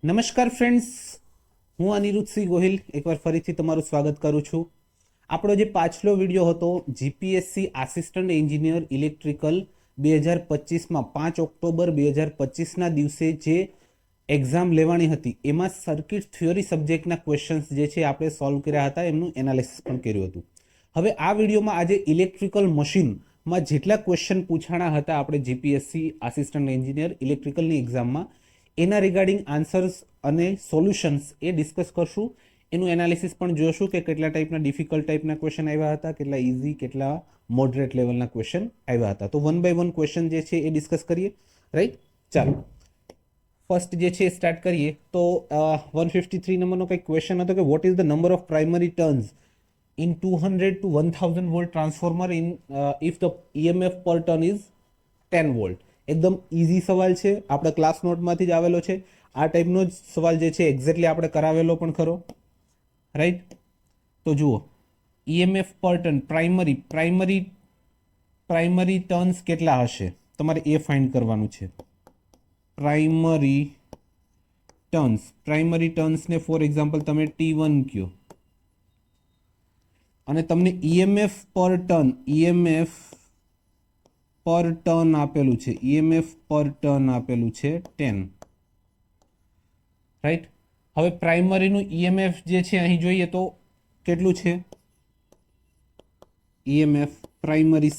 નમસ્કાર ફ્રેન્ડ્સ, હું અનિરુદ્ધસિંહ ગોહિલ એકવાર ફરીથી તમારું સ્વાગત કરું છું. આપણો જે પાછલો વિડીયો હતો જીપીએસસી આસિસ્ટન્ટ એન્જિનિયર ઇલેક્ટ્રિકલ 2025માં 5 ઓક્ટોબર 2025ના દિવસે જે એક્ઝામ લેવાની હતી એમાં સર્કિટ થિયોરી સબ્જેક્ટના ક્વેશ્ચન્સ જે છે આપણે સોલ્વ કર્યા હતા, એમનું એનાલિસિસ પણ કર્યું હતું. હવે આ વિડીયોમાં આજે ઇલેક્ટ્રિકલ મશીનમાં જેટલા ક્વેશ્ચન પૂછાણા હતા આપણે જીપીએસસી આસિસ્ટન્ટ એન્જિનિયર ઇલેક્ટ્રિકલની એક્ઝામમાં એના રિગાર્ડિંગ આન્સર્સ અને સોલ્યુશન્સ એ ડિસ્કસ કરશું. એનું એનાલિસિસ પણ જોશું કે કેટલા ટાઈપના ડિફિકલ્ટ ટાઈપના ક્વેશ્ચન આવ્યા હતા, કેટલા ઇઝી, કેટલા મોડરેટ લેવલના ક્વેશ્ચન આવ્યા હતા. તો વન બાય વન ક્વેશ્ચન જે છે એ ડિસ્કસ કરીએ. રાઈટ, ચાલો ફર્સ્ટ જે છે સ્ટાર્ટ કરીએ. તો 153 નંબરનો કંઈક ક્વેશ્ચન હતો કે what is the number of primary turns in 200 to 1000 volt transformer in if the EMF per turn is 10 volt. એકદમ ઇઝી સવાલ છે, આપણે ક્લાસ નોટમાંથી જ આવેલો છે. આ ટાઈપનો જ સવાલ જે છે એક્ઝેક્ટલી આપણે કરાવેલો પણ ખરો. રાઈટ, તો જુઓ EMF પર ટર્ન પ્રાઇમરી ટર્ન્સ કેટલા હશે તમારે એ ફાઇન્ડ કરવાનું છે. પ્રાઇમરી ટર્ન્સને ફોર એક્ઝામ્પલ તમે T1 કયો અને તમને EMF પર ટર્ન આપેલું છે, EMF પર ટર્ન આપેલું છે 10. રાઈટ, હવે પ્રાઇમરીનું EMF જે છે અહીં જોઈએ તો કેટલું છે. EMF પ્રાઇમરી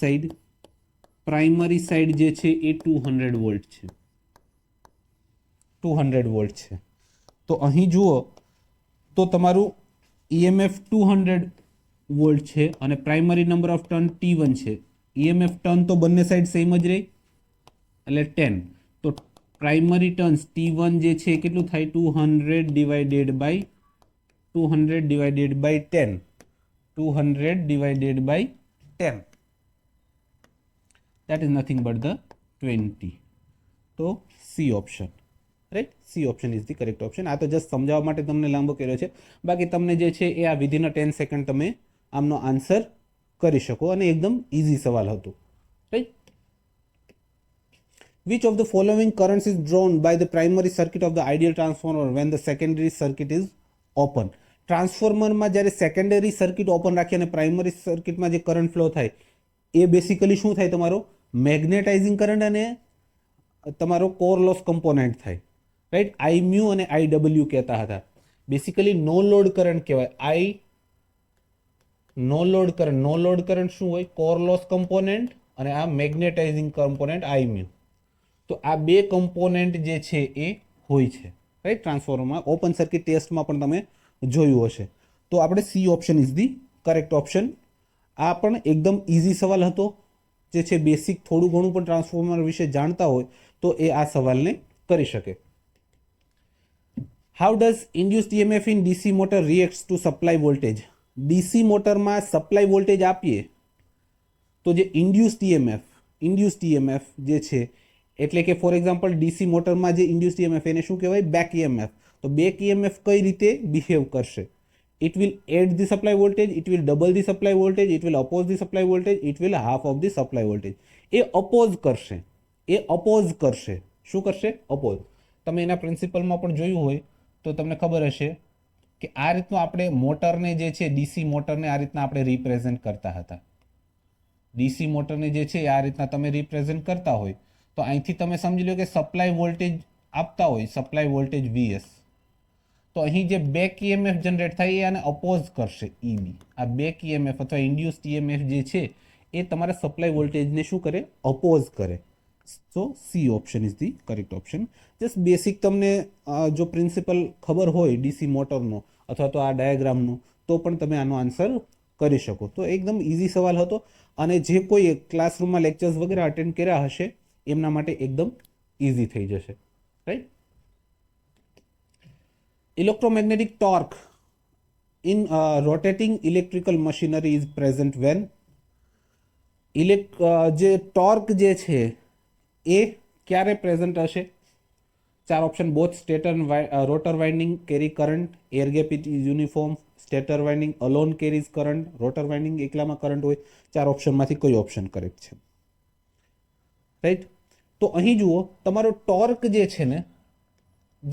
સાઈડ જે છે એ 200 વોલ્ટ છે. 200 વોલ્ટ છે. તો અહીં જુઓ તો તમારું EMF 200 વોલ્ટ છે અને primary number of turn T1 છે. EMF ટર્ન તો બંને સાઈડ સેમ જ રહી એટલે 10. તો પ્રાઇમરી ટર્ન્સ T1 જે છે કેટલું થાય 200 divided by 10. 200 divided by 10, that is nothing but the 20. તો C option. Right, C option is the correct option. આ તો જસ્ટ સમજાવવા માટે તમને લાંબો કર્યો છે, બાકી તમને જે છે એ આ વિધિન 10 સેકન્ડ તમે આમનો આન્સર કરી શકો અને એકદમ ઇઝી સવાલ હતો. Right, which of the following currents is drawn by the primary circuit of the ideal transformer when the secondary circuit is open? ટ્રાન્સફોર્મરમાં જ્યારે સેકન્ડરી સર્કિટ ઓપન રાખી અને પ્રાઇમરી સર્કિટમાં જે કરંટ ફ્લો થાય એ બેસિકલી શું થાય, તમારો મેગ્નેટાઇઝિંગ કરંટ અને તમારો કોર લોસ કમ્પોનેન્ટ થાય. રાઈટ, આઈ મ્યુ અને IW કહેતા હતા. બેસિકલી નો લોડ કરંટ કહેવાય. નો લોડ કરંટ શું હોય, કોર લોસ કમ્પોનેન્ટ અને આ મેગ્નેટાઇઝિંગ કમ્પોનેન્ટ આઈ મ્યુ. તો આ બે કમ્પોનેન્ટ જે છે એ હોય છે. રાઈટ, ટ્રાન્સફોર્મરમાં ઓપન સર્કિટ ટેસ્ટમાં પણ તમે જોયું હશે. તો આપણે C option is the correct option. આ પણ એકદમ ઇઝી સવાલ હતો. જે છે બેસિક થોડું ઘણું પણ ટ્રાન્સફોર્મર વિશે જાણતા હોય તો એ આ સવાલને કરી શકે. How does induced EMF in DC motor reacts to supply voltage? DC મોટરમાં સપ્લાય વોલ્ટેજ આપીએ તો જે ઇન્ડ્યુસ્ડ EMF જે છે, એટલે કે ફોર એક્ઝામ્પલ ડીસી મોટરમાં જે ઇન્ડ્યુસ્ડ EMF એને શું કહેવાય, બેક EMF. તો બેક EMF કઈ રીતે બિહેવ કરશે? It will add the supply voltage, it will double the supply voltage, it will oppose the supply voltage, it will half of the supply voltage. A oppose કરશે. શું કરશે? Oppose. તમે એના પ્રિન્સિપલમાં પણ જોયું હોય તો તમને ખબર હશે કે આ રીતનું આપણે મોટરને જે છે ડીસી મોટરને આ રીતના આપણે રિપ્રેઝેન્ટ કરતા હતા. ડીસી મોટરને જે છે આ રીતના તમે રિપ્રેઝેન્ટ કરતા હોય તો અહીંથી તમે સમજી લો કે સપ્લાય વોલ્ટેજ આપતા હોય, સપ્લાય વોલ્ટેજ VS. તો અહીં જે બેક EMF જનરેટ થાય એ આને અપોઝ કરશે, EB. આ બેક EMF અથવા ઇન્ડ્યુસ્ડ EMF જે છે એ તમારા સપ્લાય વોલ્ટેજને શું કરે, અપોઝ કરે. So C option is the correct option. Just basic તમને જો પ્રિન્સિપલ ખબર હોય ડીસી મોટરનો અથવા તો આ ડાયાગ્રામનો તો પણ તમે આનો આન્સર કરી શકો. તો એકદમ ઇઝી સવાલ હતો અને જે કોઈ ક્લાસરૂમમાં લેક્ચર્સ વગેરે અટેન્ડ કર્યા હશે એમના માટે એકદમ ઇઝી થઈ જશે. Right, electromagnetic torque in rotating electrical machinery is present when જે ટોર્ક જે છે એ ક્યારે પ્રેઝન્ટ હશે? 4 option. Both stator rotor winding carry current, air gap is uniform, stator winding alone carries current, rotor winding એકલામાં current હોય. 4 ઓપ્શનમાંથી કયો option correct છે? રાઈટ, તો અહીં જુઓ તમારો ટોર્ક જે છે ને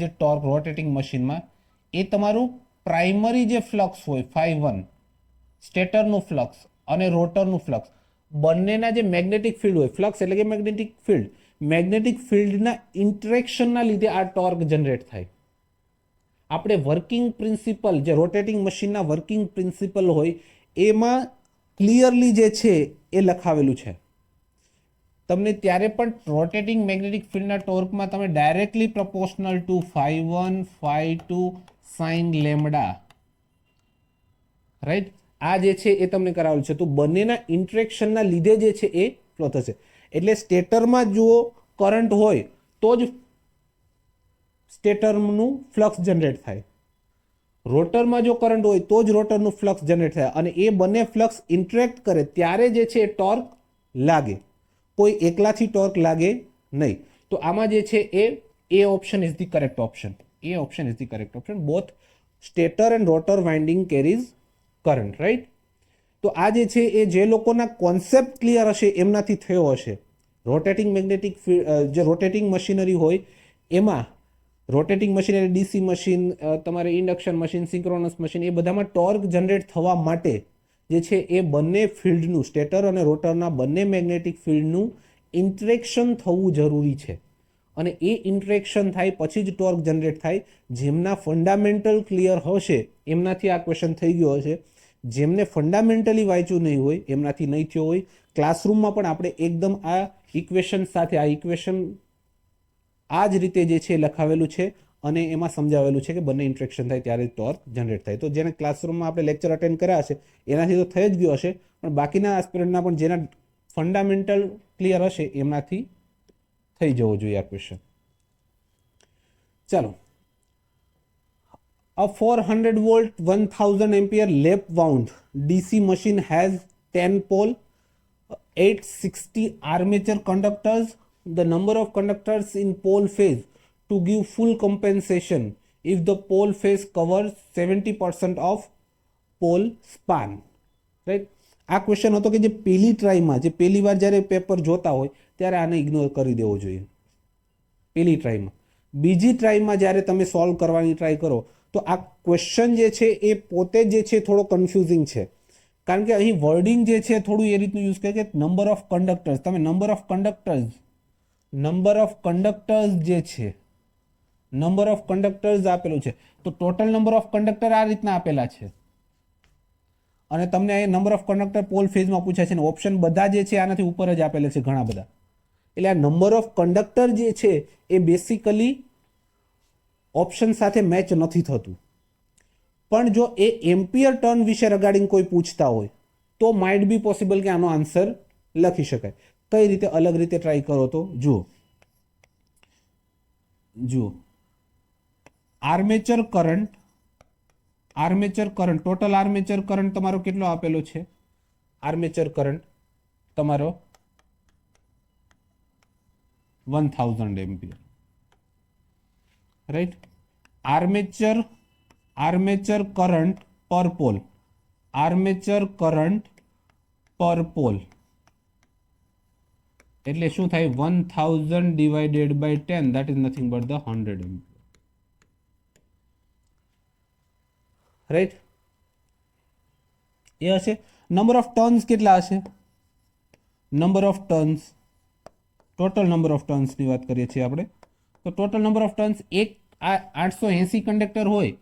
જે ટોર્ક રોટેટિંગ મશીનમાં એ તમારું પ્રાઇમરી જે ફ્લક્સ હોય φ1 સ્ટેટરનું ફ્લક્સ અને રોટરનું ફ્લક્સ બંનેના જે મેગ્નેટિક ફિલ્ડ હોય, ફ્લક્સ એટલે કે મેગ્નેટિક ફિલ્ડના ઇન્ટરેક્શનના લીધે આ ટોર્ક જનરેટ થાય. આપણે વર્કિંગ પ્રિન્સિપલ જે રોટેટિંગ મશીનના વર્કિંગ પ્રિન્સિપલ હોય એમાં ક્લિયરલી જે છે એ લખાવેલું છે. તમને ત્યારે પણ રોટેટિંગ મેગ્નેટિક ફિલ્ડના ટોર્કમાં તમે directly proportional to φ1 φ2 sine lambda, right, આ જે છે એ તમને કરાવેલું છે. તો બંનેના ઇન્ટરેક્શનના લીધે જે છે એ ફ્લો થશે. એટલે સ્ટેટરમાં જો કરંટ હોય તો જ સ્ટેટરનું ફ્લક્સ જનરેટ થાય, રોટરમાં જો કરંટ હોય તો જ રોટરનું ફ્લક્સ જનરેટ થાય, અને એ બંને ફ્લક્સ ઇન્ટરેક્ટ કરે ત્યારે જે છે એ ટોર્ક લાગે. કોઈ એકલાથી ટોર્ક લાગે નહીં. તો આમાં જે છે એ option is the correct option. A option is the correct option. Both stator and rotor winding carries current, right. તો આ જે છે એ જે લોકોના કોન્સેપ્ટ ક્લિયર હશે એમનાથી થયો હશે. રોટેટિંગ મેગ્નેટિક જે રોટેટિંગ મશીનરી હોય એમાં રોટેટિંગ મશીનરી, ડીસી મશીન, તમારે ઇન્ડક્શન મશીન, સિંક્રોનસ મશીન, એ બધામાં ટોર્ક જનરેટ થવા માટે જે છે એ બંને ફિલ્ડનું, સ્ટેટર અને રોટરના બંને મેગ્નેટિક ફિલ્ડનું ઇન્ટરેક્શન થવું જરૂરી છે. અને એ ઇન્ટરેક્શન થાય પછી જ ટોર્ક જનરેટ થાય. જેમના ફંડામેન્ટલ ક્લિયર હશે એમનાથી આ ક્વેશ્ચન થઈ ગયો હશે. જેમને ફંડામેન્ટલી વાંચ્યું નહીં હોય એમનાથી નહીં થયો હોય. ક્લાસરૂમમાં પણ આપણે એકદમ આ ઇક્વેશન સાથે, આ ઇક્વેશન આ જ રીતે જે છે લખાવેલું છે અને એમાં સમજાવેલું છે કે બંને ઇન્ટરેક્શન થાય ત્યારે ટોર્ક જનરેટ થાય. તો જેને ક્લાસરૂમમાં આપણે લેક્ચર અટેન્ડ કર્યા હશે એનાથી તો થઈ જ ગયો હશે, પણ બાકીના આસ્પિરન્ટના પણ જેના ફંડામેન્ટલ ક્લિયર હશે એમનાથી થઈ જવો જોઈએ આ ક્વેશ્ચન. ચાલો, a 400 volt 1000 ampere lap wound DC machine has 10 pole, 860 armature conductors. The number of conductors in pole phase to give full compensation if the pole phase covers 70% of pole span, right. આ question હતો કે જે પહેલી ટ્રાયમાં, જે પહેલી વાર જ્યારે paper જોતા હોય ત્યારે આને ઇગ્નોર કરી દેવો જોઈએ પહેલી ટ્રાયમાં. બીજી ટ્રાયમાં જ્યારે તમે સોલ્વ કરવાની ટ્રાય કરો તો આ ક્વેશ્ચન જે છે એ પોતે જે છે થોડો કન્ફ્યુઝિંગ છે, કારણ કે અહીં વર્ડિંગ જે છે થોડું એ રીતનું યુઝ કરે કે નંબર ઓફ કંડક્ટર્સ. તમે નંબર ઓફ કંડક્ટર્સ જે છે, નંબર ઓફ કંડક્ટર્સ આપેલું છે, તો ટોટલ નંબર ઓફ કંડક્ટર આ રીતના આપેલા છે, અને તમને અહીં નંબર ઓફ કંડક્ટર પોલ ફેઝમાં પૂછાય છે, અને ઓપ્શન બધા જે છે આનાથી ઉપર જ આપેલા છે ઘણા બધા. એટલે આ નંબર ઓફ કંડક્ટર જે છે એ બેસિકલી ઓપ્શન સાથે મેચ નથી થતું. પણ જો એ એમ્પિયર ટર્ન વિશે રગાડીને કોઈ પૂછતા હોય તો માઇટ બી પોસિબલ કે આનો આન્સર લખી શકાય. કઈ રીતે અલગ રીતે ટ્રાય કરો તો જુઓ. Armature current, total armature current તમારો કેટલો આપેલો છે? આર્મેચર કરંટ તમારો 1000 એમ્પિયર, રાઈટ. આર્મેચર કરંટ પર પોલ, એટલે શું થાય? 1000 divided by 10, that is nothing but the 100 ampere, right. એ હશે. નંબર ઓફ ટર્ન્સ કેટલા હશે? Number of turns, total number of ટર્ન્સની વાત કરીએ છીએ આપણે, તો ટોટલ નંબર ઓફ ટર્ન્સ, એક 880 કંડક્ટર હોય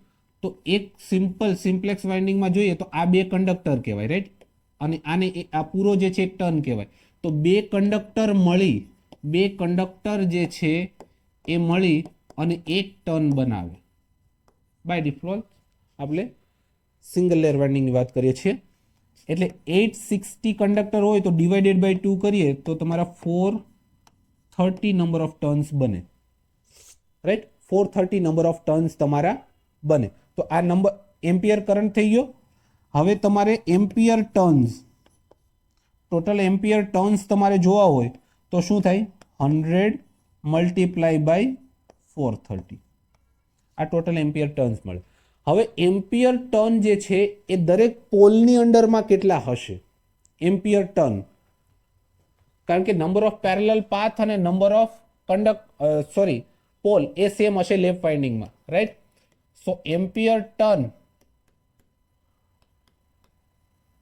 તો એક સિમ્પ્લેક્સ વાઇન્ડિંગમાં જોઈએ તો આ 2 કંડક્ટર કહેવાય, રાઈટ. અને આને આ પૂરો જે છે એક ટર્ન કહેવાય. તો 2 કંડક્ટર જે છે એ મળી અને એક ટર્ન બનાવે. બાય ડિફોલ્ટ આપણે સિંગલ લેયર વાઇન્ડિંગની વાત કરીએ છીએ. એટલે 860 કંડક્ટર હોય તો ડિવાઇડેડ બાય 2 કરીએ તો તમારા 430 નંબર ઓફ ટર્ન્સ બને, રાઈટ. 430 નંબર ઓફ ટર્ન્સ તમારા બને. તો આ નંબર એમ્પિયર કરંટ થઈ ગયો. હવે તમારે ampere turns, total ampere turns તમારે જોવા હોય તો શું થાય? 100 મલ્ટીપ્લાય બાય 430, આ ટોટલ એમ્પિયર ટર્ન્સ મળે. હવે એમ્પિયર ટર્ન જે છે એ દરેક પોલની અંડરમાં કેટલા હશે? એમ્પિયર ટર્ન, કારણ કે નંબર ઓફ પેરેલલ પાથ અને નંબર ઓફ પોલ એ સેમ હશે લેફ્ટ વાઇન્ડિંગમાં, right. So ampere turn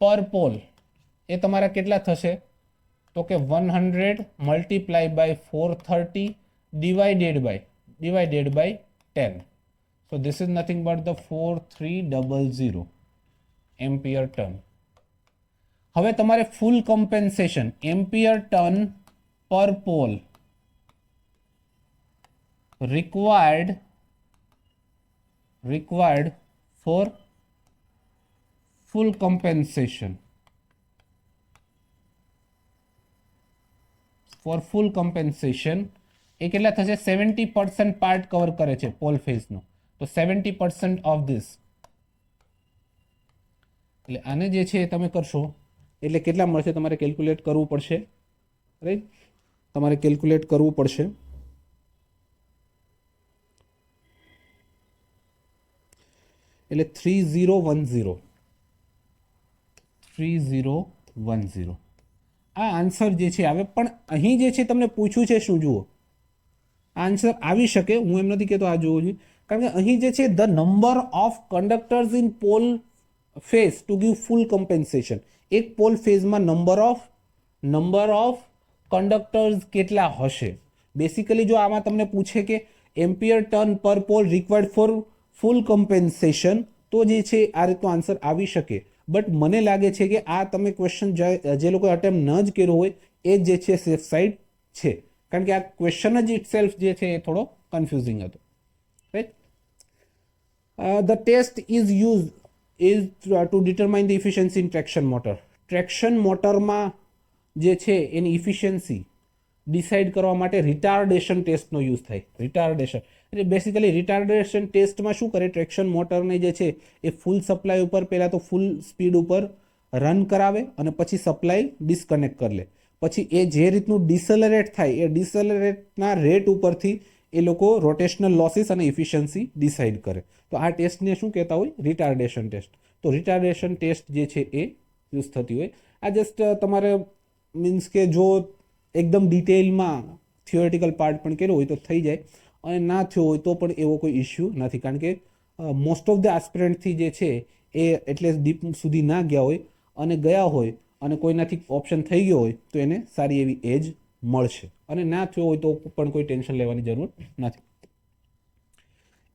per pole એ તમારા કેટલા થશે? તો કે 100 multiply by 430 divided by 10. So this is nothing but the 4300 ampere turn. હવે તમારે full compensation ampere turn per pole required for full compensation એ કેટલા થશે? 70% પાર્ટ કવર કરે છે પોલ ફેઝનો, તો 70% ઓફ ધીસ, એટલે આને જે છે તમે કરશો એટલે કેટલા મળશે? તમારે કેલ્ક્યુલેટ કરવું પડશે, રાઈટ. તમારે કેલ્ક્યુલેટ કરવું પડશે. એટલે 3010 આ આન્સર જે છે આવે. પણ અહીં જે છે તમને પૂછ્યું છે શું? જુઓ, આન્સર આવી શકે, હું એમ નથી કહેતો આ જોવું જોઈએ, કારણ કે અહીં જે છે the number of conductors in pole phase to give full compensation. એક પોલ ફેઝમાં નંબર ઓફ કંડક્ટર્સ કેટલા હશે? બેસિકલી જો આમાં તમને પૂછે કે ampere turn per pole required for full compensation, તો જે છે આ રીતનો આન્સર આવી શકે. બટ મને લાગે છે કે આ તમે ક્વેશ્ચન જે લોકોએ અટેમ્પ્ટ ન જ કર્યો હોય એ જે છે સેફ સાઇડ છે, કારણ કે આ ક્વેશ્ચન જ ઇટસેલ્ફ જે છે એ થોડો કન્ફ્યુઝિંગ હતો, right. The test is to determine the efficiency in traction motor. Traction મોટરમાં જે છે એની ઇફિશિયન્સી ડિસાઇડ કરવા માટે રિટાર્ડેશન ટેસ્ટનો યુઝ થાય. રિટાર્ડેશન એટલે બેસિકલી રિટાર્ડેશન ટેસ્ટમાં શું કરે? ટ્રેક્શન મોટરને જે છે એ ફૂલ સપ્લાય ઉપર પહેલાં તો ફૂલ સ્પીડ ઉપર રન કરાવે અને પછી સપ્લાય ડિસ્કનેક્ટ કરી લે. પછી એ જે રીતનું ડિસેલરેટ થાય એ ડિસેલરેટના રેટ ઉપરથી એ લોકો રોટેશનલ લોસીસ અને ઇફિશિયન્સી ડિસાઇડ કરે. તો આ ટેસ્ટને શું કહેતા હોય? Retardation test. તો રિટાર્ડેશન ટેસ્ટ જે છે એ યુઝ થતી હોય. આ જસ્ટ તમારે મીન્સ કે જો એકદમ ડિટેલમાં થિયોરિટિકલ પાર્ટ પણ કર્યો હોય તો થઈ જાય, અને ના થયો હોય તો પણ એવો કોઈ ઇસ્યુ નથી, કારણ કે મોસ્ટ ઓફ ધ આસ્પિરન્ટથી જે છે એ એટલે ડીપ સુધી ના ગયા હોય, અને ગયા હોય અને કોઈનાથી ઓપ્શન થઈ ગયો હોય તો એને સારી એવી એજ મળશે, અને ના થયો હોય તો પણ કોઈ ટેન્શન લેવાની જરૂર નથી.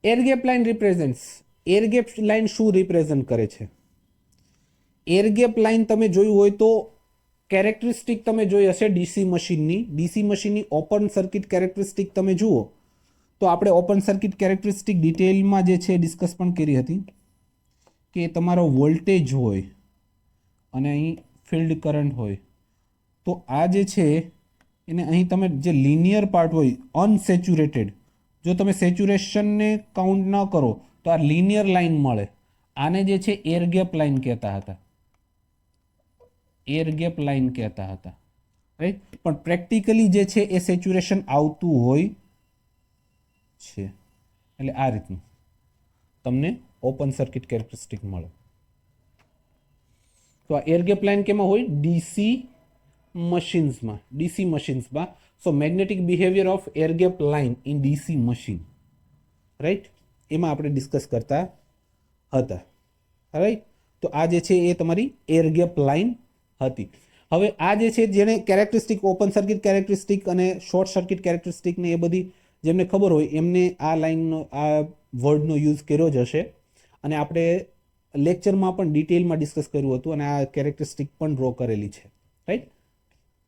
Air gap line represents. Air gap line શું રિપ્રેઝન્ટ કરે છે? એર ગેપ લાઇન તમે જોયું હોય તો કેરેક્ટરિસ્ટિક તમે જોઈ હશે ડીસી મશીનની ઓપન સર્કિટ કેરેક્ટરિસ્ટિક તમે જુઓ તો આપણે ઓપન સર્કિટ કેરેક્ટરિસ્ટિક ડિટેલમાં જે છે ડિસ્કસ પણ કરી હતી કે તમારો વોલ્ટેજ હોય અને અહીં ફિલ્ડ કરંટ હોય, તો આ જે છે એને અહીં તમે જે લિનિયર પાર્ટ હોય અનસેચ્યુરેટેડ, જો તમે સેચ્યુરેશનને કાઉન્ટ ન કરો તો આ લિનિયર લાઇન મળે. આને જે છે એર ગેપ લાઇન કહેતા હતા, રાઈટ. પણ પ્રેક્ટિકલી જે છે એ સેચ્યુરેશન આવતું હોય છે, એટલે આ રીતનું તમને ઓપન સર્કિટ કેરેક્ટરિસ્ટિક મળે. તો આ એર ગેપ લાઇન કેમાં હોય? ડીસી મશીન્સમાં. So magnetic behaviour of air gap line in DC machine, right, એમાં આપણે ડિસ્કસ કરતા હતા, રાઈટ. તો આ જે છે એ તમારી એર ગેપ લાઇન હતી. હવે આ જે છે જેને કેરેક્ટરિસ્ટિક ઓપન સર્કિટ કેરેક્ટરિસ્ટિક અને શોર્ટ સર્કિટ કેરેક્ટરિસ્ટિક ને એ બધી જેમને ખબર હોય એમને આ લાઇનનો આ વર્ડનો યુઝ કર્યો જ હશે, અને આપણે લેક્ચરમાં પણ ડિટેલમાં ડિસ્કસ કર્યું હતું, અને આ કેરેક્ટરિસ્ટિક પણ ડ્રો કરેલી છે, રાઈટ.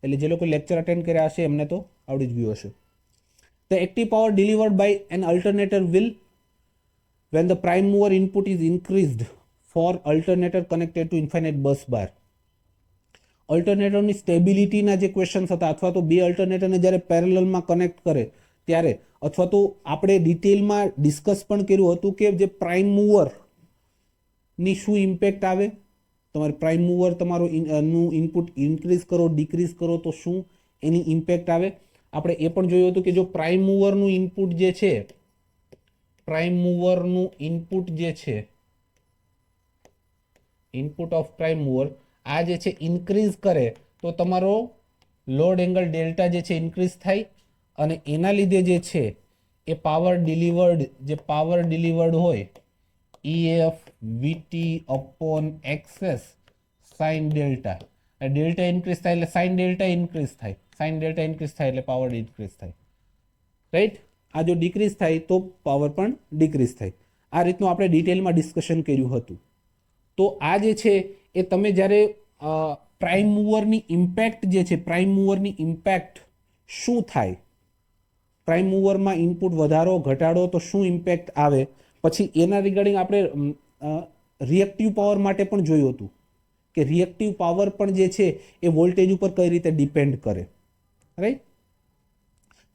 એટલે જે લોકો લેક્ચર અટેન્ડ કર્યા હશે એમને તો આવડી જ ગયું હશે. The active power delivered by an alternator will when the prime mover input is increased for alternator connected to infinite bus bar. અલ્ટરનેટરની સ્ટેબિલિટીના જે ક્વેશ્ચન્સ હતા, અથવા તો બે અલ્ટરનેટરને જ્યારે પેરેલલમાં કનેક્ટ કરે ત્યારે, અથવા તો આપણે ડિટેલમાં ડિસ્કસ પણ કર્યું હતું કે જે પ્રાઇમ મૂવરની શું ઇમ્પેક્ટ આવે. તમારે પ્રાઇમ મૂવર તમારો નું ઇનપુટ ઇન્ક્રીઝ કરો ડિક્રીઝ કરો તો શું એની ઇમ્પેક્ટ આવે. આપણે એ પણ જોયું હતું કે જો પ્રાઇમ મૂવરનું ઇનપુટ જે છે, ઇનપુટ ઓફ પ્રાઇમ મૂવર આ જે છે ઇન્ક્રીઝ કરે તો તમારો લોડ એંગલ ડેલ્ટા જે છે ઇન્ક્રીઝ થાય, અને એના લીધે જે છે એ પાવર ડિલિવર્ડ હોય EF VT upon XS sin delta. Delta increase થાય એટલે સાઇન ડેલ્ટા ઇન્ક્રીઝ થાય, સાઇન ડેલ્ટા ઇન્ક્રીઝ થાય એટલે પાવર ડિક્રીઝ થાય, રાઈટ. આ જો ડિક્રીઝ થાય તો પાવર પણ ડિક્રીઝ થાય. આ રીતનું આપણે ડિટેલમાં ડિસ્કશન કર્યું હતું. તો આ જે છે એ તમે જ્યારે પ્રાઇમ મૂવરની ઇમ્પેક્ટ જે છે, પ્રાઇમ મૂવરની ઇમ્પેક્ટ શું થાય, પ્રાઇમ મૂવરમાં ઇનપુટ વધારો ઘટાડો તો શું ઇમ્પેક્ટ આવે, પછી એના રિગાર્ડિંગ આપણે રિએક્ટિવ પાવર માટે પણ જોયું હતું કે રિએક્ટિવ પાવર પણ જે છે એ વોલ્ટેજ ઉપર કઈ રીતે ડિપેન્ડ કરે, રાઈટ.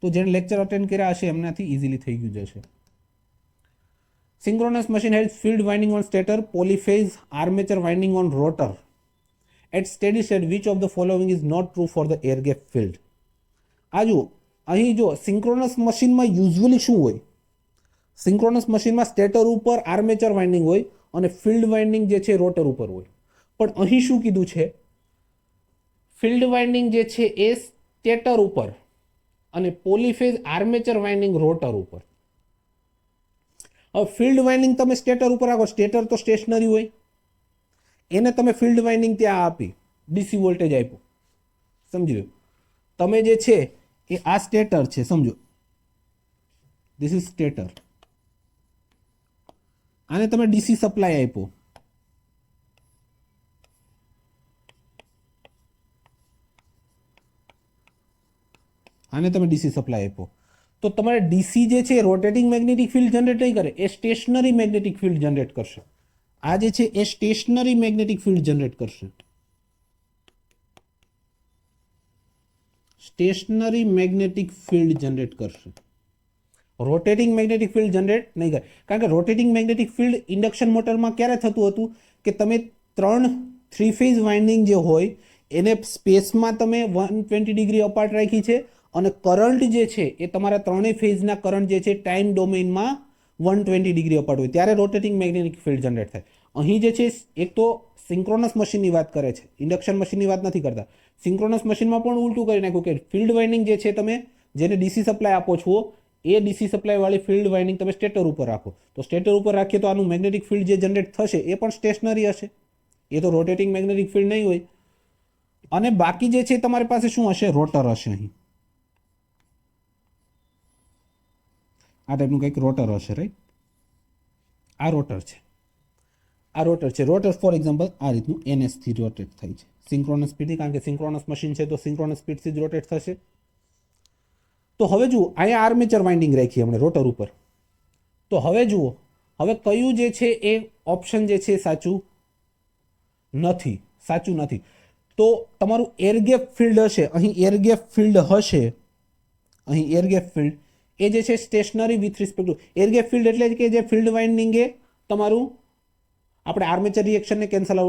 તો જેને લેક્ચર અટેન્ડ કર્યા હશે એમનાથી ઇઝીલી થઈ ગયું જશે. Synchronous machine has field winding on stator, polyphase armature winding on rotor. At steady state which of the following is not true for the air gap field. આ જુઓ, અહીં જો સિંક્રોનસ મશીનમાં યુઝ્યુઅલી શું હોય, સિંક્રોનસ મશીનમાં સ્ટેટર ઉપર armature winding હોય અને ફિલ્ડ વાઇન્ડિંગ જે છે રોટર ઉપર હોય. પણ અહીં શું કીધું છે, ફિલ્ડ વાઇન્ડિંગ જે છે એ સ્ટેટર ઉપર અને પોલીફેઝ આર્મેચર વાઇન્ડિંગ રોટર ઉપર. હવે ફિલ્ડ વાઇન્ડિંગ તમે સ્ટેટર ઉપર રાખો, સ્ટેટર તો સ્ટેશનરી હોય, એને તમે ફિલ્ડ વાઇન્ડિંગ ત્યાં આપી, ડીસી વોલ્ટેજ આપ્યું, સમજી લો. તમે જે છે એ આ સ્ટેટર છે, સમજો ધીસ ઇઝ સ્ટેટર, આને તમે ડીસી સપ્લાય આપ્યો, આને તમે ડીસી સપ્લાય આપ્યો, તો તમારે ડીસી જે છે રોટેટિંગ મેગ્નેટિક ફિલ્ડ જનરેટ નહીં કરે, એ સ્ટેશનરી મેગ્નેટિક ફિલ્ડ જનરેટ કરશે. આ જે છે એ સ્ટેશનરી મેગ્નેટિક ફિલ્ડ જનરેટ કરશે, સ્ટેશનરી મેગ્નેટિક ફિલ્ડ જનરેટ કરશે. રોટેટિંગ મેગ્નેટિક ફિલ્ડ જનરેટ નહીં કરે, કારણ કે રોટેટિંગ મેગ્નેટિક ફિલ્ડ ઇન્ડક્શન મોટરમાં ક્યારે થતું હતું કે તમે 3 ફેઝ વાઇન્ડિંગ જે હોય એને સ્પેસમાં તમે 120 ડિગ્રી અપાર્ટ રાખી છે અને કરંટ જે છે એ તમારા ત્રણેય ફેઝના કરંટ જે છે ટાઈમ ડોમેઇનમાં 120 ડિગ્રી અપાર્ટ હોય ત્યારે રોટેટિંગ મેગ્નેટિક ફિલ્ડ જનરેટ થાય. અહીં જે છે એક તો સિંક્રોનસ મશીનની વાત કરે છે, ઇન્ડક્શન મશીનની વાત નથી કરતા. સિંક્રોનસ મશીનમાં પણ ઉલટું કરી નાખ્યું કે ફિલ્ડ વાઇન્ડિંગ જે છે તમે જેને ડીસી સપ્લાય આપો છો એ ડીસી સપ્લાય વાળી ફિલ્ડ વાઇન્ડિંગ તમે સ્ટેટર ઉપર રાખો, તો સ્ટેટર ઉપર રાખીએ તો આનું મેગ્નેટિક ફિલ્ડ જે જનરેટ થશે એ પણ સ્ટેશનરી હશે, એ તો રોટેટિંગ મેગ્નેટિક ફિલ્ડ નહીં હોય. અને બાકી જે છે તમારી પાસે શું હશે, રોટર હશે. અહીં આ ટાઈપનું કંઈક રોટર હશે, રાઈટ. આ રોટર છે, આ રોટર છે. રોટર ફોર એક્ઝામ્પલ આ રીતનું NS થી રોટેટ થાય છે, સિંક્રોનસ સ્પીડથી, કારણ કે સિંક્રોનસ મશીન છે તો સિંક્રોનસ સ્પીડથી જ રોટેટ થશે. તો હવે જુઓ, અહીંયા આર્મેચર વાઇન્ડિંગ રાખી હમણાં રોટર ઉપર. તો હવે જુઓ, હવે કયું જે છે એ ઓપ્શન જે છે સાચું નથી, સાચું નથી. તો તમારું એરગેપ ફિલ્ડ હશે, અહીં એરગેપ ફિલ્ડ હશે, અહીં એરગેપ ફિલ્ડ એ જે છે stationary with respect to air gap field એટલે કે જે ફિલ્ડ વાઇન્ડિંગ એ તમારું, આપણે આર્મેચર રિએક્શનને કેન્સલ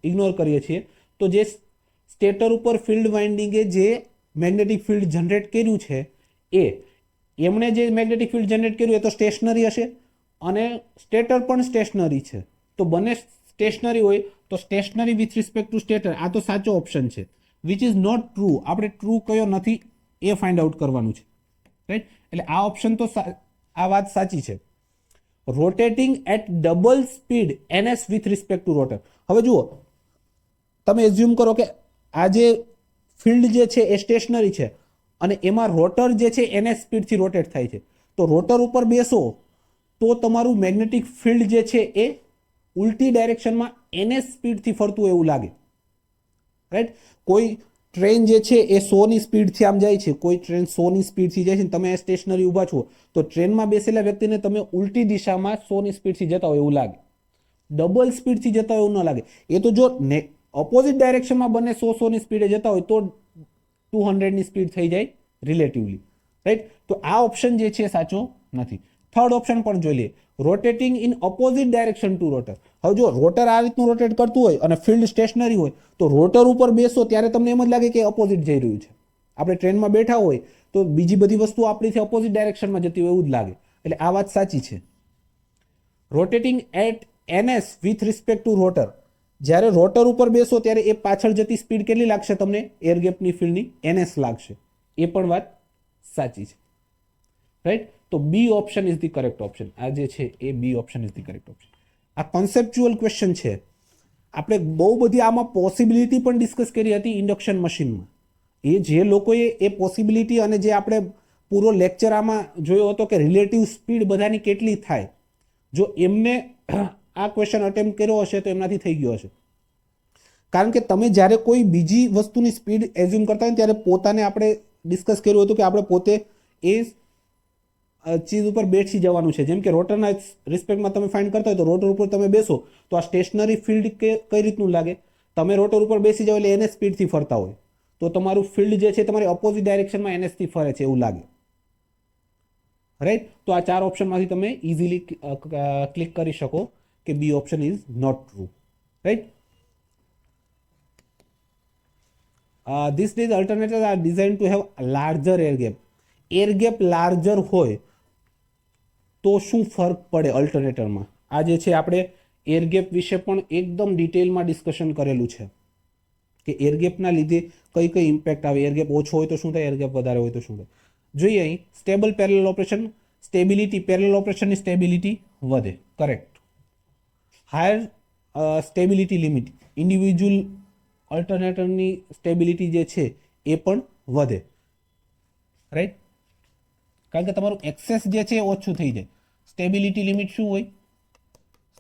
ઇગ્નોર કરીએ છીએ, તો જે સ્ટેટર ઉપર ફિલ્ડ વાઇન્ડિંગે જે મેગ્નેટિક ફિલ્ડ જનરેટ કર્યું છે એમણે જે મેગ્નેટિક ફિલ્ડ જનરેટ કર્યું એ તો સ્ટેશનરી હશે અને સ્ટેટર પણ સ્ટેશનરી છે. તો બંને સ્ટેશનરી હોય તો stationary with respect to stator, આ તો સાચો ઓપ્શન છે. વિચ ઇઝ નોટ ટ્રુ, આપણે ટ્રુ કયો નથી એ ફાઇન્ડ આઉટ કરવાનું છે, રાઈટ. એટલે આ ઓપ્શન તો આ વાત સાચી છે. Rotating eight double speed NS with respect to rotor. હવે જુઓ, તમે એઝ્યુમ કરો કે આ જે ફિલ્ડ જે છે એ સ્ટેશનરી છે અને એમાં રોટર જે છે NS સ્પીડથી રોટેટ થાય છે, તો રોટર ઉપર બેસો તો તમારું મેગ્નેટિક ફિલ્ડ જે છે એ ઉલટી ડાયરેક્શનમાં NS સ્પીડથી ફરતું એવું લાગે, રાઈટ. કોઈ ટ્રેન જે છે એ 100ની સ્પીડથી આમ જાય છે, કોઈ ટ્રેન 100ની સ્પીડથી જાય છે, તમે સ્ટેશનરી ઊભા છો તો ટ્રેનમાં બેસેલા વ્યક્તિને તમે ઉલટી દિશામાં 100ની સ્પીડથી જતા હોય એવું લાગે, ડબલ સ્પીડથી જતા હોય એવું ન લાગે. એ તો જો ઓપોઝિટ ડાયરેક્શનમાં બંને 100ની સ્પીડે જતા હોય તો 200ની સ્પીડ થઈ જાય રિલેટિવલી, રાઈટ. તો આ ઓપ્શન જે છે સાચો નથી. થર્ડ ઓપ્શન પણ જોઈ લઈએ, rotating in opposite direction to rotor. હવે જો રોટર આ રીતનું રોટેટ કરતું હોય અને ફિલ્ડ સ્ટેશનરી હોય તો રોટર ઉપર બેસો ત્યારે તમને એમ જ લાગે કે ઓપોઝિટ જઈ રહ્યું છે. આપણે ટ્રેનમાં બેઠા હોય તો બીજી બધી વસ્તુ આપણીથી ઓપોઝિટ ડાયરેક્શનમાં જતી હોય એવું જ લાગે. એટલે આ વાત સાચી છે. Rotating at NS with respect to rotor, જ્યારે રોટર ઉપર બેસો ત્યારે એ પાછળ જતી સ્પીડ કેટલી લાગશે તમને, એર ગેપની ફિલ્ડની NS લાગશે, એ પણ વાત સાચી છે. રાઈટ. તો B option is the correct option. આ જે છે એ B option is the correct option. આ કોન્સેપ્ચ્યુઅલ ક્વેશ્ચન છે. આપણે બહુ બધી આમાં પોસિબિલિટી પણ ડિસ્કસ કરી હતી ઇન્ડક્શન મશીનમાં. એ જે લોકોએ એ પોસિબિલિટી અને જે આપણે પૂરો લેક્ચર આમાં જોયો હતો કે રિલેટિવ સ્પીડ બધાની કેટલી થાય, જો એમને આ ક્વેશ્ચન અટેમ્પ્ટ કર્યો હશે તો એમનાથી થઈ ગયો હશે. કારણ કે તમે જ્યારે કોઈ બીજી વસ્તુની સ્પીડ એઝ્યુમ કરતા હોય ત્યારે પોતાને આપણે ડિસ્કસ કર્યું હતું કે આપણે પોતે એ ચીજ ઉપર બેસી જવાનું છે. જેમ કે રોટરના રિસ્પેક્ટમાં તમે ફાઇન્ડ કરતા હોય તો રોટર ઉપર તમે બેસો તો આ સ્ટેશનરી ફિલ્ડ કઈ રીતનું લાગે. તમે રોટર ઉપર બેસી જાઓ એટલે એને સ્પીડથી ફરતા હોય તો તમારું ફિલ્ડ જે છે તમારી ઓપોઝિટ ડાયરેક્શનમાં એનએસથી ફરે છે એવું લાગે. રાઈટ. તો આ 4 ઓપ્શનમાંથી તમે ઇઝીલી ક્લિક કરી શકો કે B option is not true. Right. These days alternators are designed to have larger air gap. Air gap larger હોય તો શું ફરક પડે અલ્ટરનેટરમાં? આ જે છે આપણે એર ગેપ વિશે પણ એકદમ ડિટેલમાં ડિસ્કશન કરેલું છે કે એર ગેપના લીધે કઈ કઈ ઇમ્પેક્ટ આવે. એર ગેપ ઓછો હોય તો શું થાય, એર ગેપ વધારે હોય તો શું થાય. જોઈએ અહીં stable parallel operation, stability, parallel ઓપરેશનની સ્ટેબિલિટી વધે. Correct. Higher stability limit, individual અલ્ટરનેટરની સ્ટેબિલિટી જે છે એ પણ વધે. રાઈટ. કારણ કે તમારું એક્સેસ જે છે એ ઓછું થઈ જાય. સ્ટેબિલિટી લિમિટ શું હોય?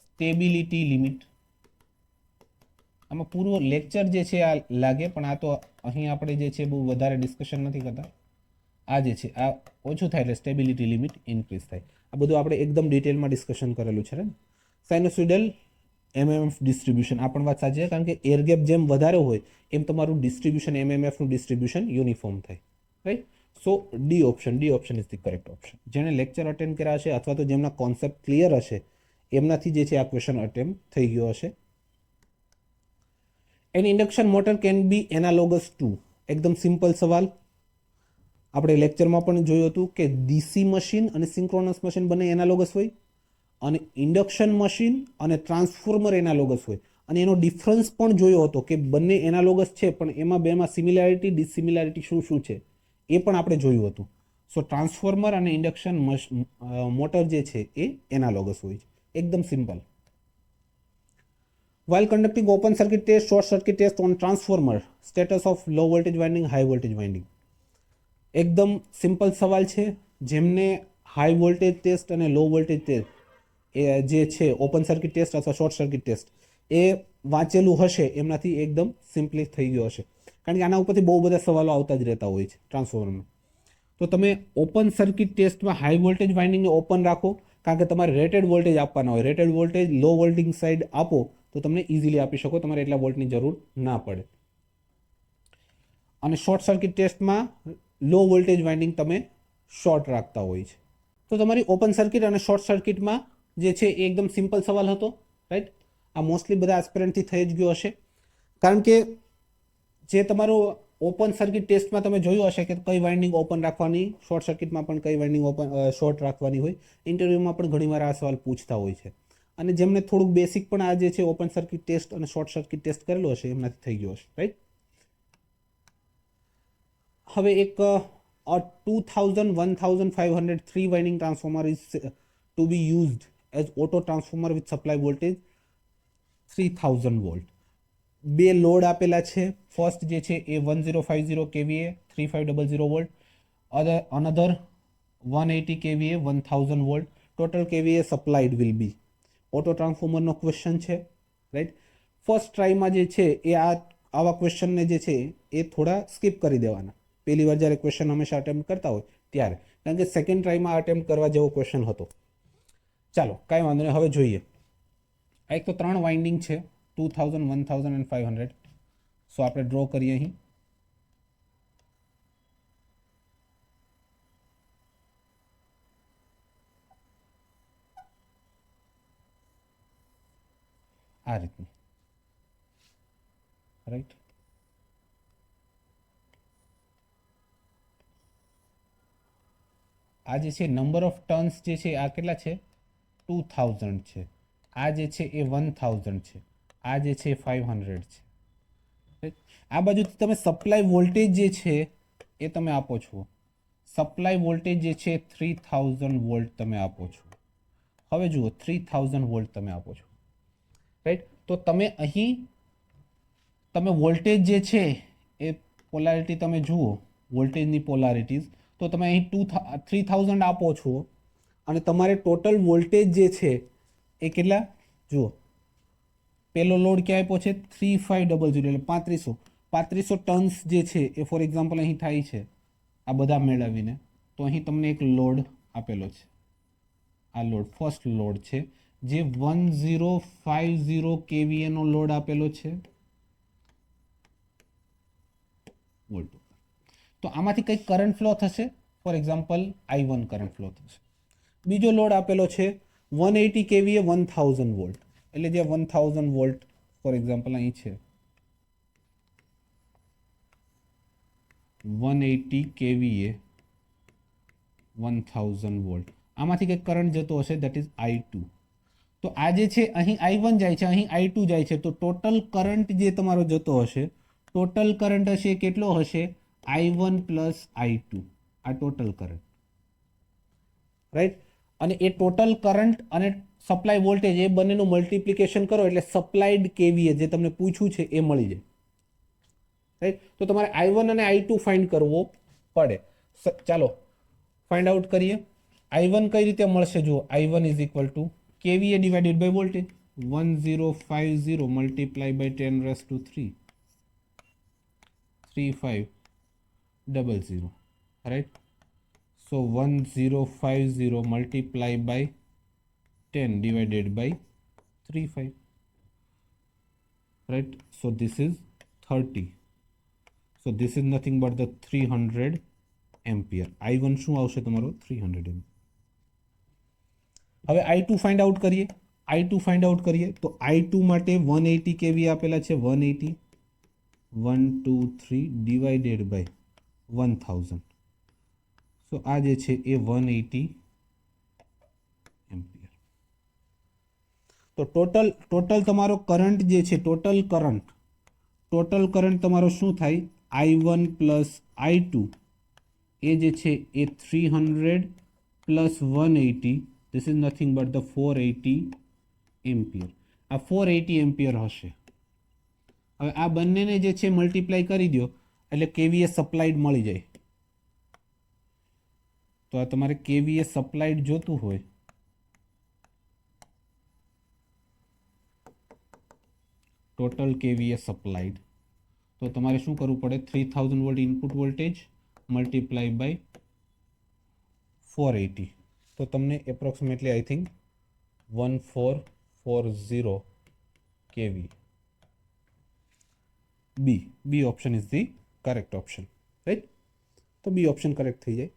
સ્ટેબિલિટી લિમિટ આમાં પૂરો લેક્ચર જે છે આ લાગે, પણ આ તો અહીં આપણે જે છે બહુ વધારે ડિસ્કશન નથી કરતા. આ જે છે આ ઓછું થાય એટલે સ્ટેબિલિટી લિમિટ ઇન્ક્રીઝ થાય. આ બધું આપણે એકદમ ડિટેલમાં ડિસ્કશન કરેલું છે. સાઇનોસોઇડલ એમએમએફ ડિસ્ટ્રીબ્યુશન, આ પણ વાત સાચી છે. કારણ કે એર ગેપ જેમ વધારે હોય એમ તમારું ડિસ્ટ્રીબ્યુશન, એમએમએફનું ડિસ્ટ્રીબ્યુશન યુનિફોર્મ થાય. Right. So D option is the correct option. જેણે લેક્ચર અટેન્ડ કર્યા હશે અથવા તો જેમના કોન્સેપ્ટ ક્લિયર હશે એમનાથી જે છે આ ક્વેશ્ચન અટેમ્પ્ટ થઈ ગયો હશે. An induction motor can be analogous to. એકદમ સિમ્પલ સવાલ. આપણે લેક્ચરમાં પણ જોયું હતું કે ડીસી મશીન અને સિંક્રોનસ મશીન બંને એનાલોગસ હોય અને ઇન્ડક્શન મશીન અને ટ્રાન્સફોર્મર એનાલોગસ હોય. અને એનો ડિફરન્સ પણ જોયો હતો કે બંને એનાલોગસ છે પણ એમાં બેમાં સિમિલારિટી ડિસિમિલારિટી શું શું છે એ પણ આપણે જોયું હતું. સો ટ્રાન્સફોર્મર અને ઇન્ડક્શન મોટર જે છે એ એનાલોગસ હોય છે. એકદમ simple. While conducting open circuit test, short circuit test on transformer, status of low voltage winding, high voltage winding. એકદમ સિમ્પલ સવાલ છે. જેમને હાઈ વોલ્ટેજ ટેસ્ટ અને લો વોલ્ટેજ ટેસ્ટ એ જે છે ઓપન સર્કિટ ટેસ્ટ અથવા શોર્ટ સર્કિટ ટેસ્ટ એ વાંચેલું હશે એમનાથી એકદમ સિમ્પલી થઈ ગયો હશે. કારણ કે આના ઉપરથી બહુ બધા સવાલો આવતા જ રહેતા હોય છે ટ્રાન્સફોર્મરમાં. તો તમે ઓપન સર્કિટ ટેસ્ટમાં હાઈ વોલ્ટેજ વાઇન્ડિંગને ઓપન રાખો કારણ કે તમારે રેટેડ વોલ્ટેજ આપવાના હોય. Rated voltage low voltage side આપો તો તમને ઇઝીલી આપી શકો, તમારે એટલા વોલ્ટની જરૂર ના પડે. અને શોર્ટ સર્કિટ ટેસ્ટમાં લો વોલ્ટેજ વાઇન્ડિંગ તમે શોર્ટ રાખતા હોય છે. તો તમારી ઓપન સર્કિટ અને શોર્ટ સર્કિટમાં જે છે એ એકદમ સિમ્પલ સવાલ હતો. રાઈટ. આ મોસ્ટલી બધા એસ્પિરન્ટથી થઈ જ ગયો હશે. કારણ કે જે તમારું ઓપન સર્કિટ ટેસ્ટમાં તમે જોયું હશે કે કઈ વાઇન્ડિંગ ઓપન રાખવાની, શોર્ટ સર્કિટમાં પણ કઈ વાઇન્ડિંગ ઓપન શોર્ટ રાખવાની હોય. ઇન્ટરવ્યુમાં પણ ઘણીવાર આ સવાલ પૂછતા હોય છે. અને જેમને થોડુંક બેસિક પણ આ જે છે ઓપન સર્કિટ ટેસ્ટ અને શોર્ટ સર્કિટ ટેસ્ટ કરેલો હશે એમનાથી થઈ ગયો હશે. રાઈટ. હવે એક 2000-1500 3 winding transformer is to be used as auto transformer with supply voltage 3000 volt. બે લોડ આપેલા છે. ફર્સ્ટ જે છે એ 1050 kVA 3500 volt, another 180 kVA 1000 volt. Total kVA supplied will be. Auto ટ્રાન્સફોર્મરનો ક્વેશ્ચન છે. રાઈટ. ફર્સ્ટ ટ્રાયમાં જે છે એ આવા ક્વેશ્ચનને જે છે એ થોડા સ્કીપ કરી દેવાના. પહેલી વાર જ્યારે ક્વેશ્ચન હંમેશા અટેમ્પ્ટ કરતા હોય ત્યારે, કારણ કે સેકન્ડ ટ્રાયમાં અટેમ્પ્ટ કરવા જેવો ક્વેશ્ચન હતો. ચાલો કાંઈ વાંધો નહીં. હવે જોઈએ. આ એક તો 3 વાઇન્ડિંગ છે 2000, 1000 અને 500. સો આપણે ડ્રો કરીએ અહીં. આ રીતનું. રાઈટ. આ જે છે નંબર ઓફ ટર્ન્સ જે છે આ કેટલા છે 2000 છે. આ જે છે એ 1000 છે. આ જે છે 500 છે. આ બાજુ તમે સપ્લાય વોલ્ટેજ જે છે એ તમે આપો છો સપ્લાય વોલ્ટેજ જે છે 3000 વોલ્ટ તમે આપો છો. હવે જુઓ 3000 વોલ્ટ તમે આપો છો, રાઈટ. તો તમે અહીં તમે વોલ્ટેજ જે છે એ પોલારિટી તમે જુઓ, વોલ્ટેજની પોલારિટીઝ, તો તમે અહીં 3000 આપો છો અને તમારે ટોટલ વોલ્ટેજ જે છે એ કેટલા જુઓ, પેલો લોડ ક્યાં આપ્યો છે 3500 એટલે 3500 ટન્સ જે છે એ ફોર એક્ઝામ્પલ અહીં થાય છે આ બધા મેળવીને. તો અહીં તમને એક લોડ આપેલો છે, આ લોડ ફર્સ્ટ લોડ છે જે 1050 kVA નો લોડ આપેલો છે વોલ્ટ. તો આમાંથી કંઈક કરંટ ફ્લો થશે, for example I1 current flow થશે. બીજો લોડ આપેલો છે 180 kVA 1000 વોલ્ટ, એટલે જે 1000 વોલ્ટ ફોર એક્ઝામ્પલ અહીં છે 180 kVA 1000 વોલ્ટ, આમાંથી કંઈક કરંટ જતો હશે, દેટ ઇઝ I2. તો આ જે છે અહીં I1 જાય છે, અહીં I2 જાય છે, તો ટોટલ કરંટ જે તમારો જતો હશે, ટોટલ કરંટ હશે કેટલો હશે I1 પ્લસ I2, આ ટોટલ કરંટ, રાઈટ. અને એ ટોટલ કરંટ અને સપ્લાય વોલ્ટેજ એ બંનેનું મલ્ટિપ્લિકેશન કરો એટલે સપ્લાઈડ કેવીએ જે તમને પૂછ્યું છે એ મળી જાય, રાઈટ. તો તમારે I1 અને I2 ફાઇન્ડ કરવો પડે. ચાલો ફાઇન્ડ આઉટ કરીએ. I1 કઈ રીતે મળશે, જુઓ I1 is equal to KVA divided by voltage, 1050 multiply by 10⁻³ 3500, right. So 1050 multiply by 10 divided by 35, right. So this is 30. So this is nothing but the 300 ampere. I1 શું આવશે તમારો 300 ampere. હવે I2 find out કરીએ. I2 find out કરીએ તો I2 માટે 180 kV આપેલા છે, 180 123 divided by 1000. તો આ જે છે એ 180 એમ્પિયર. તો ટોટલ તમારો કરંટ જે છે, ટોટલ કરંટ તમારો શું થાય I1 પ્લસ I2 એ જે છે એ 300 plus 180, this is nothing but the 480 ampere. આ 480 એમ્પિયર હશે. હવે આ બંનેને જે છે મલ્ટીપ્લાય કરી દો એટલે કેવીએ સપ્લાઈડ મળી જાય. તો આ તમારે કેવીએ સપ્લાઈડ જોતું હોય ટોટલ કેવીએ સપ્લાઈડ, તો તમારે શું કરવું પડે 3000 volt input voltage multiply by 480, તો તમને approximately I think 1440 kV. B option is the correct option, right. તો બી ઓપ્શન કરેક્ટ થઈ જાય.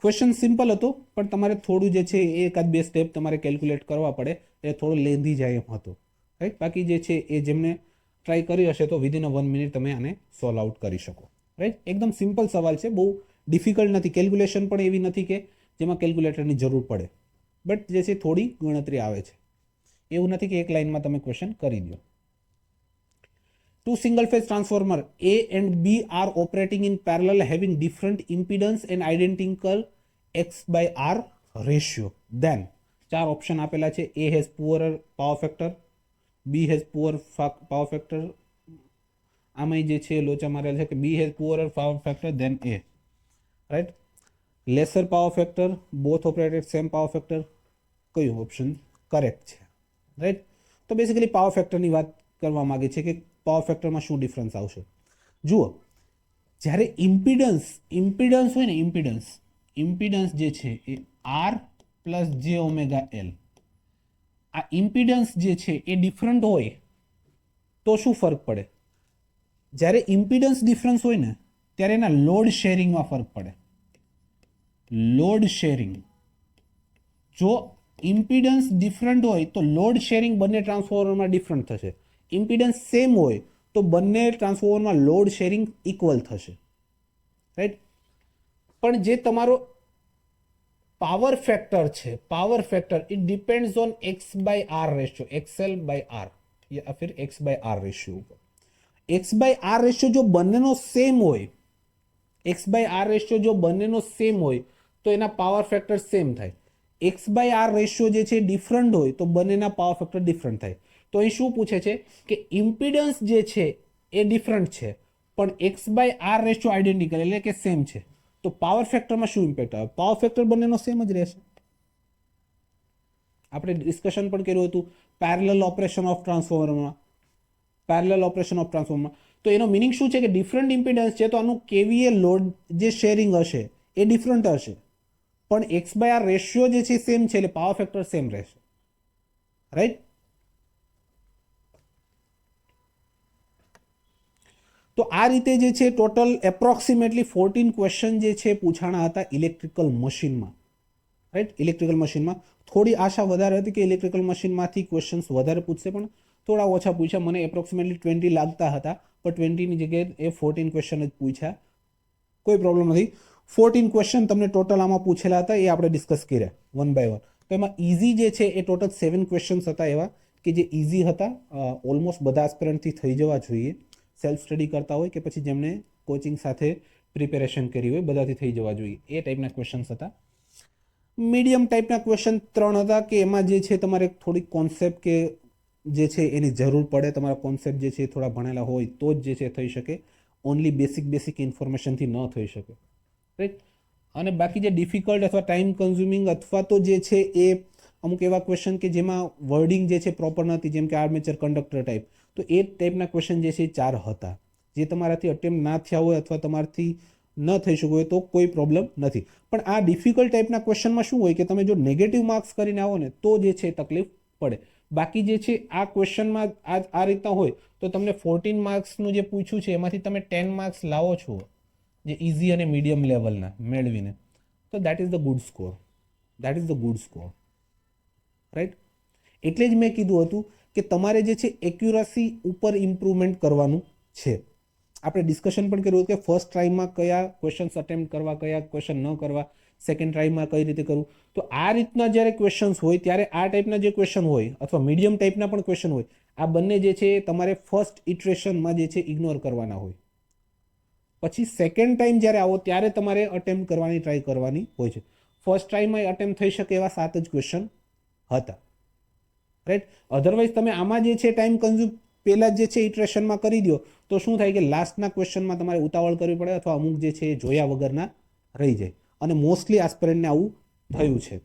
ક્વેશ્ચન સિમ્પલ હતો પણ તમારે થોડું જે છે એકાદ બે સ્ટેપ તમારે કેલ્ક્યુલેટ કરવા પડે, એ થોડું લેન્ધી જાય એમ હતું, રાઈટ. બાકી જે છે એ જેમને ટ્રાય કરી હશે તો વિધિન 1 મિનિટ તમે આને સોલ્વ આઉટ કરી શકો, રાઈટ. એકદમ સિમ્પલ સવાલ છે, બહુ ડિફિકલ્ટ નથી. કેલ્ક્યુલેશન પણ એવી નથી કે જેમાં કેલ્ક્યુલેટરની જરૂર પડે, બટ જે છે થોડી ગણતરી આવે છે. એવું નથી કે એક લાઇનમાં તમે ક્વેશ્ચન કરી દો. Two single phase transformer A and B are operating in parallel having different impedance and identical X by R ratio. Then ચાર ઓપ્શન આપેલા છે. A has poorer power factor, B has poor power factor, આમાં જે છે લોચા મારેલ છે કે B has poorer power factor than A, right. Lesser power factor, both operate at same power factor, કયું ઓપ્શન કરેક્ટ છે, રાઈટ. તો બેસિકલી પાવર ફેક્ટરની વાત કરવા માંગે છે કે પાવર ફેક્ટરમાં શું ડિફરન્સ આવશે. જુઓ, જ્યારે ઇમ્પિડન્સ હોય ને, ઇમ્પિડન્સ જે છે એ R plus J omega L, આ ઇમ્પિડન્સ જે છે એ ડિફરન્ટ હોય તો શું ફરક પડે, જ્યારે ઇમ્પિડન્સ ડિફરન્સ હોય ને ત્યારે એના લોડ શેરિંગમાં ફરક પડે. લોડ શેરિંગ, જો ઇમ્પિડન્સ ડિફરન્ટ હોય તો લોડ શેરિંગ બંને ટ્રાન્સફોર્મરમાં ડિફરન્ટ થશે. ઇમ્પિડન્સ સેમ હોય તો બંને ટ્રાન્સફોર્મરમાં લોડ શેરિંગ ઇક્વલ થશે, રાઈટ. પણ જે તમારો પાવર ફેક્ટર છે, power factor it depends on X by R ratio, XL by R યા ફિર X બાય R રેશિયો ઉપર. X બાય R રેશિયો જો બંનેનો સેમ હોય, x/r રેશિયો જો બંનેનો સેમ હોય તો એના પાવર ફેક્ટર સેમ થાય. x/r રેશિયો જે છે ડિફરન્ટ હોય તો બંનેના પાવર ફેક્ટર ડિફરન્ટ થાય. તો અહીં શું પૂછે છે કે ઇમ્પિડન્સ જે છે એ ડિફરન્ટ છે પણ x/r રેશિયો આઈડેન્ટિકલ એટલે કે સેમ છે, તો પાવર ફેક્ટરમાં શું ઇમ્પેક્ટ આવે? પાવર ફેક્ટર બંનેનો સેમ જ રહેશે. આપણે ડિસ્કશન પણ કર્યું હતું પેરેલલ ઓપરેશન ઓફ ટ્રાન્સફોર્મરમાં. તો એનો મિનિંગ શું છે કે ડિફરન્ટ ઇમ્પિડન્સ છે તો આનું કેવીએ લોડ જે શેરિંગ હશે એ ડિફરન્ટ હશે પણ x/r રેશિયો જે છે સેમ છે એટલે પાવર ફેક્ટર સેમ રહેશે. રાઈટ? તો આ રીતે જે છે ટોટલ એપ્રોક્સિમેટલી 14 ક્વેશ્ચન જે છે પૂછાણા હતા ઇલેક્ટ્રિકલ મશીનમાં. રાઈટ? ઇલેક્ટ્રિકલ મશીનમાં થોડી આશા વધારે હતી કે ઇલેક્ટ્રિકલ મશીનમાંથી ક્વેશ્ચન્સ વધારે પૂછશે પણ થોડા ઓછા પૂછ્યા. મને એપ્રોક્સિમેટલી 20 લાગતા હતા પણ 20ની જગ્યાએ એ 14 ક્વેશ્ચન જ પૂછ્યા. કોઈ પ્રોબ્લેમ નથી. 14 ક્વેશ્ચન તમને ટોટલ આમાં પૂછેલા હતા એ આપણે ડિસ્કસ કર્યા વન બાય વન. તો એમાં ઇઝી જે છે એ ટોટલ 7 ક્વેશ્ચન્સ હતા એવા કે જે ઇઝી હતા. ઓલમોસ્ટ બધા એસ્પિરન્ટથી થઈ જવા જોઈએ. સેલ્ફ સ્ટડી કરતા હોય કે પછી જેમને કોચિંગ સાથે પ્રિપેરેશન કરી હોય બધાથી થઈ જવા જોઈએ એ ટાઈપના ક્વેશ્ચન્સ હતા. મીડિયમ ટાઈપના ક્વેશ્ચન 3 હતા કે એમાં જે છે તમારે થોડીક કોન્સેપ્ટ કે જે છે એની જરૂર પડે. તમારા કોન્સેપ્ટ જે છે થોડા ભણેલા હોય તો જ જે છે થઈ શકે. ઓનલી બેસિક ઇન્ફોર્મેશનથી ન થઈ શકે. રાઈટ? અને બાકી જે ડિફિકલ્ટ અથવા ટાઈમ કન્ઝ્યુમિંગ અથવા તો જે છે એ અમુક એવા ક્વેશ્ચન કે જેમાં વર્ડિંગ જે છે પ્રોપર નથી, જેમ કે આર્મેચર કંડક્ટર ટાઈપ, તો એ ટાઈપના ક્વેશ્ચન જે છે 4 હતા. જે તમારાથી અટેમ્પ્ટ ના થયા હોય અથવા તમારાથી ન થઈ શક્યું હોય તો કોઈ પ્રોબ્લેમ નથી. પણ આ ડિફિકલ્ટ ટાઈપના ક્વેશ્ચનમાં શું હોય કે તમે જો નેગેટિવ માર્ક્સ કરીને આવો ને તો જે છે તકલીફ પડે. બાકી જે છે આ ક્વેશ્ચનમાં આ રીતના હોય તો તમને 14 માર્ક્સનું જે પૂછ્યું છે એમાંથી તમે 10 માર્ક્સ લાવો છો જે ઇઝી અને મીડિયમ લેવલના મેળવીને, તો that is the good score. Right? એટલે જ મેં કીધું હતું કે તમારે જે છે એક્યુરસી ઉપર ઇમ્પ્રુવમેન્ટ કરવાનું છે. આપણે ડિસ્કશન પણ કર્યું કે ફર્સ્ટ ટ્રાયમાં કયા ક્વેશ્ચન્સ અટેમ્પ્ટ કરવા, કયા ક્વેશ્ચન ન કરવા, સેકન્ડ ટ્રાયમાં કઈ રીતે કરવું. તો આ રીતના જ્યારે ક્વેશ્ચન્સ હોય ત્યારે આ ટાઈપના જે ક્વેશ્ચન હોય અથવા મીડિયમ ટાઈપના પણ ક્વેશ્ચન હોય, આ બંને જે છે તમારે ફર્સ્ટ ઇટરેશનમાં જે છે ઇગ્નોર કરવાના હોય. પછી સેકન્ડ ટાઈમ જ્યારે આવો ત્યારે તમારે અટેમ્પ્ટ કરવાની ટ્રાય કરવાની હોય છે. ફર્સ્ટ ટ્રાયમાં અટેમ્પ્ટ થઈ શકે એવા 7 જ ક્વેશ્ચન હતા. રાઈટ? અધરવાઇઝ તમે આમાં જે છે ટાઈમ કન્ઝ્યુમ પહેલા જે છે ઇટરેશનમાં કરી દો તો શું થાય કે લાસ્ટના ક્વેશ્ચનમાં તમારે ઉતાવળ કરવી પડે અથવા અમુક જે છે જોયા વગરના રહી જાય. અને મોસ્ટલી આસ્પિરન્ટને આવું થયું છે.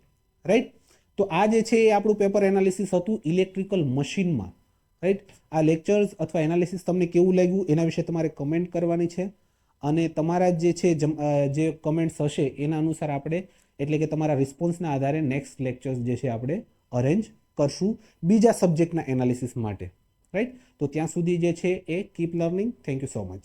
રાઈટ? તો આ જે છે એ આપણું પેપર એનાલિસિસ હતું ઇલેક્ટ્રિકલ મશીનમાં. રાઈટ? આ લેક્ચર્સ અથવા એનાલિસિસ તમને કેવું લાગ્યું એના વિશે તમારે કમેન્ટ કરવાની છે અને તમારા જે છે જે કમેન્ટ્સ હશે એના અનુસાર આપણે એટલે કે તમારા રિસ્પોન્સના આધારે નેક્સ્ટ લેક્ચર્સ જે છે આપણે અરેન્જ કરશું બીજા સબ્જેક્ટના એનાલિસિસ માટે. રાઈટ? તો ત્યાં સુધી જે છે એ keep learning. Thank you so much.